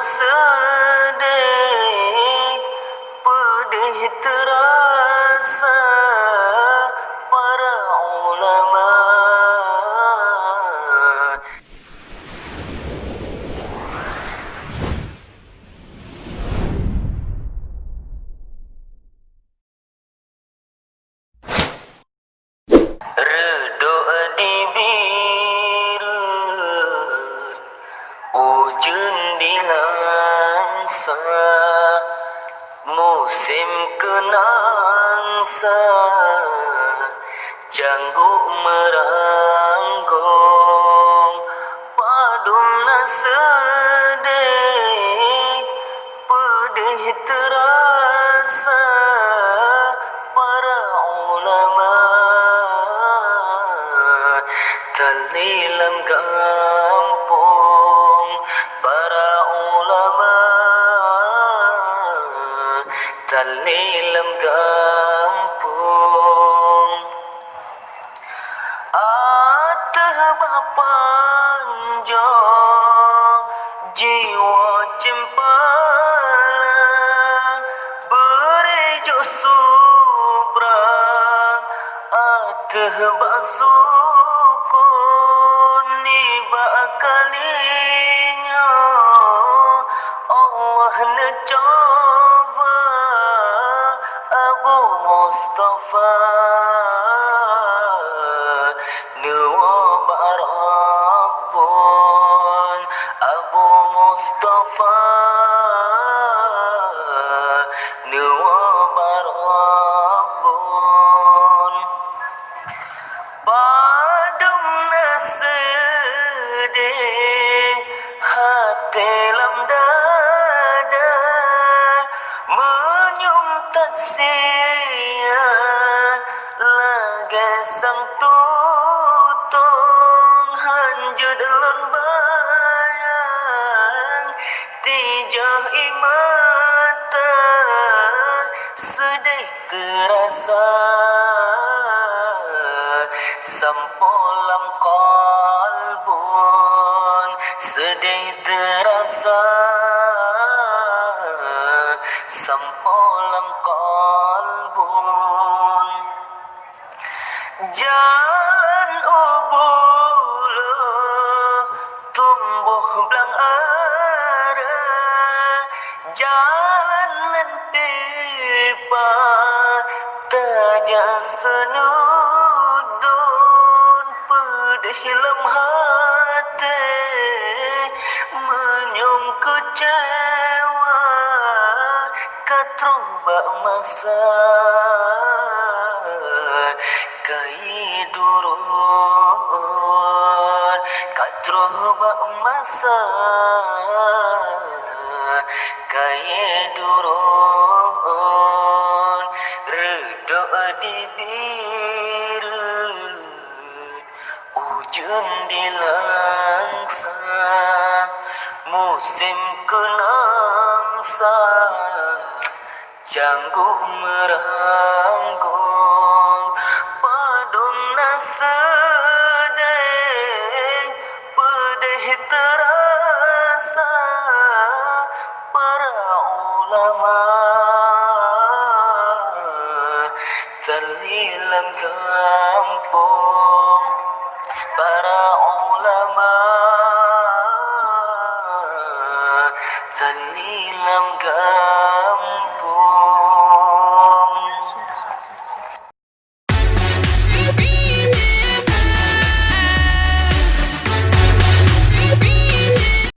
sedih, pedih terasa para ulama. Redok di birut, hujan di langsa, musim kenangsa, jangguk meranggong, padumna sedih, pedih terasa para ulama. Talilam kampung para ulama, talilam kampung. Atah bapanjo jiwa cempala, berejo subra atah basukun niba kalinya Allah necoba Abu Mustafa nuwaba Rabbun Abu Mustafa nuwaba Rabbun. Padumna sedih hati lam dada, menyum tak sia lagai sang tutung hanjud lon bayang tijah imata sedih terasa sampolam qalbun sedih terasa sampolam qalbun. Jalan ubulu tumbuh belang ara, jalan lentipa taja senudun pedih lam hati menyum kecewa katrong bak masa kai durun katrong bak masa kai durun redok di birut, hujan di langsa, musim kenangsa, jangguk meranggong, padumna sedih, pedih terasa para ulama. Talilam kampung para ulama, talilam kampung.